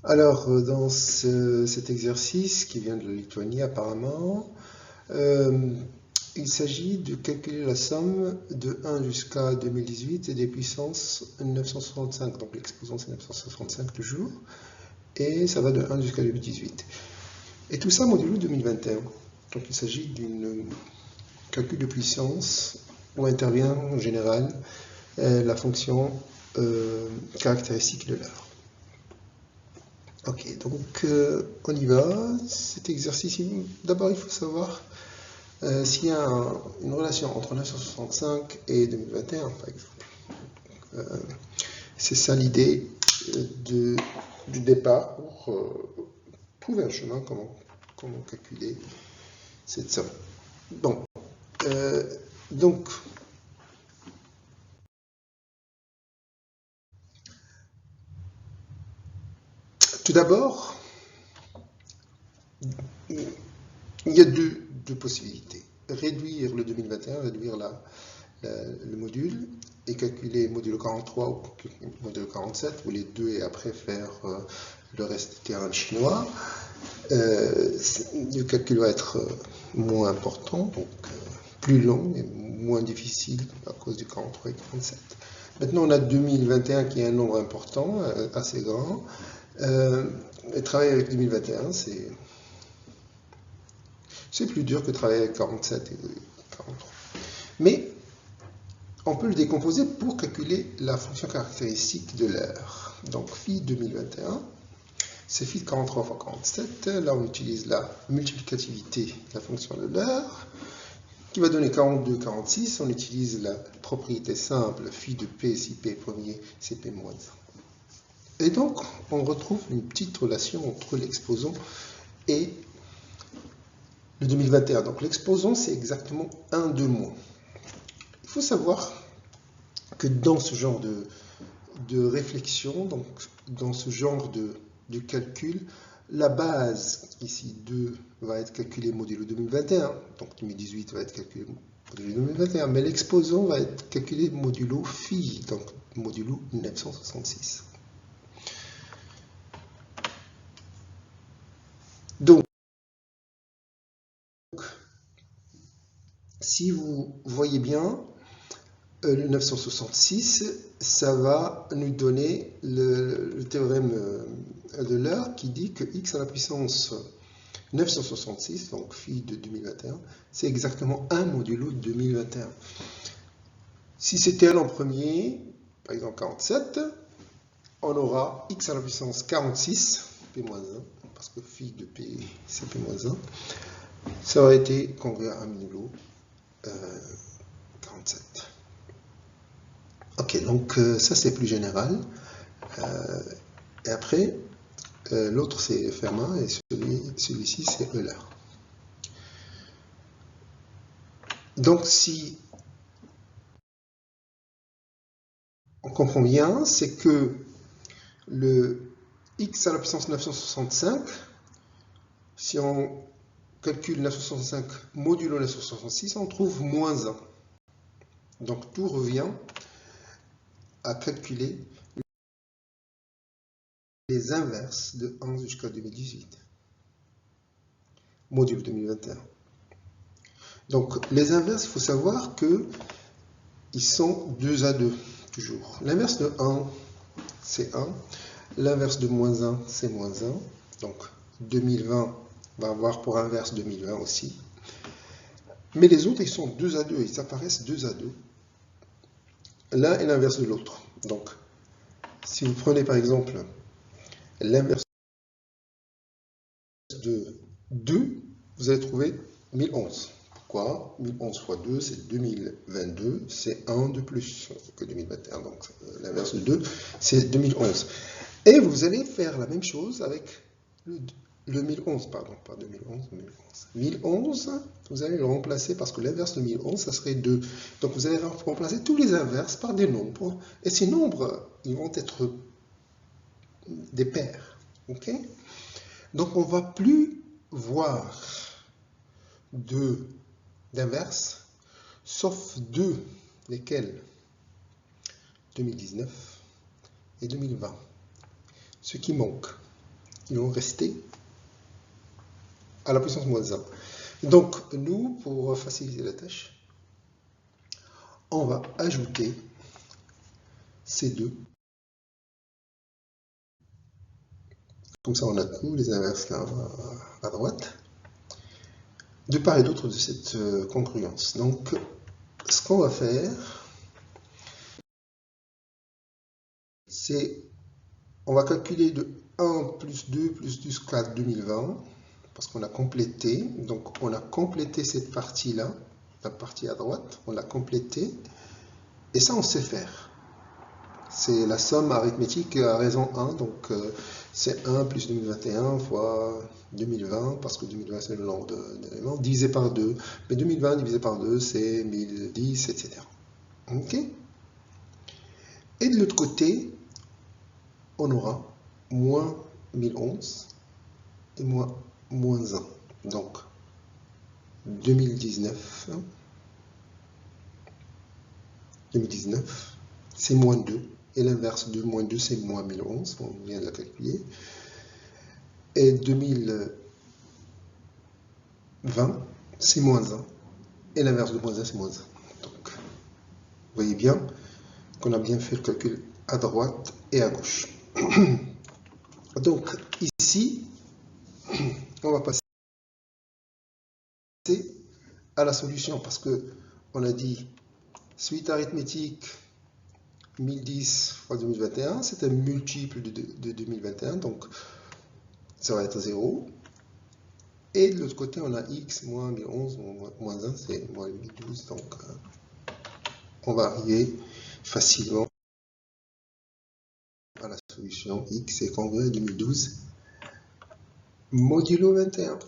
Alors, dans cet exercice qui vient de la Lituanie apparemment, il s'agit de calculer la somme de 1 jusqu'à 2018 et des puissances 965. Donc l'exposant c'est 965 toujours, et ça va de 1 jusqu'à 2018. Et tout ça modulo 2021. Donc il s'agit d'un calcul de puissance où intervient en général la fonction caractéristique de l'heure. Ok, donc on y va. Cet exercice, d'abord il faut savoir s'il y a une relation entre 965 et 2021, par exemple. C'est ça l'idée du départ pour trouver un chemin, comment calculer cette somme. Bon, donc, tout d'abord, il y a deux possibilités. Réduire le 2021, réduire le module, et calculer modulo 43 ou modulo 47, ou les deux, et après faire le reste du théorème chinois. Le calcul va être moins important, donc plus long et moins difficile à cause du 43 et 47. Maintenant, on a 2021 qui est un nombre important, assez grand. Et travailler avec 2021, c'est plus dur que travailler avec 47 et 43. Mais on peut le décomposer pour calculer la fonction caractéristique de l'heure. Donc, phi 2021, c'est phi de 43 fois 47. Là, on utilise la multiplicativité de la fonction de l'heure, qui va donner 42, 46. On utilise la propriété simple phi de p si p premier, c'est p moins 1. Et donc, on retrouve une petite relation entre l'exposant et le 2021. Donc, l'exposant, c'est exactement 1 de moins. Il faut savoir que dans ce genre de réflexion, donc dans ce genre de calcul, la base, ici 2, va être calculée modulo 2021, donc 2018 va être calculé modulo 2021, mais l'exposant va être calculé modulo phi, donc modulo 966. Donc, si vous voyez bien, le 966, ça va nous donner le théorème de l'heure qui dit que x à la puissance 966, donc phi de 2021, c'est exactement 1 modulo 2021. Si c'était l en premier, par exemple 47, on aura x à la puissance 46, p-1, parce que phi de p, c'est p-1, ça aurait été congrès à 1 modulo 47. Ok, donc ça c'est plus général. Et après, l'autre c'est Fermat et celui-ci c'est Euler. Donc si on comprend bien, c'est que le x à la puissance 965, si on calcule 965 modulo 966, on trouve moins 1. Donc tout revient à calculer les inverses de 1 jusqu'à 2018, modulo 2021. Donc les inverses, il faut savoir qu'ils sont 2 à 2, toujours. L'inverse de 1, c'est 1. L'inverse de moins 1, c'est moins 1. Donc 2020 va avoir pour inverse 2020 aussi. Mais les autres, ils sont 2 à 2, ils apparaissent 2 à 2. L'un est l'inverse de l'autre. Donc, si vous prenez par exemple l'inverse de 2, vous allez trouver 1011. Pourquoi? 1011 fois 2, c'est 2022, c'est 1 de plus que 2021. Donc, l'inverse de 2, c'est 2011. Et vous allez faire la même chose avec le 1011, pardon, pas 2011, 1011. 1011, vous allez le remplacer parce que l'inverse de 1011, ça serait 2. Donc vous allez remplacer tous les inverses par des nombres. Et ces nombres, ils vont être des paires. Ok? Donc on ne va plus voir d'inverses, sauf deux, lesquels 2019 et 2020. Ce qui manque. ils vont rester à la puissance moins 1. Donc, nous, pour faciliter la tâche, on va ajouter ces deux. Comme ça, on a tous les inverses là à droite, de part et d'autre de cette congruence. Donc, ce qu'on va faire, c'est, on va calculer de 1 plus 2 plus 2 jusqu'à 2020, parce qu'on a complété. Donc, on a complété cette partie-là, la partie à droite, on l'a complétée, et ça, on sait faire. C'est la somme arithmétique à raison 1, donc c'est 1 plus 2021 fois 2020, parce que 2020 c'est le nombre d'éléments, divisé par 2. Mais 2020 divisé par 2, c'est 1010, etc. Ok. Et de l'autre côté, on aura moins 1011 et moins 1. Donc, 2019, c'est moins 2. Et l'inverse de moins 2, c'est moins 1011. On vient de la calculer. Et 2020, c'est moins 1. Et l'inverse de moins 1, c'est moins 1. Donc, vous voyez bien qu'on a bien fait le calcul à droite et à gauche. Donc, ici, on va passer à la solution parce que on a dit suite arithmétique 1010 fois 2021, c'est un multiple de 2021, donc ça va être 0. Et de l'autre côté, on a x moins 1011, moins 1, c'est moins 1012. Donc, on va arriver facilement à la solution x est congrue à 2012 modulo 21.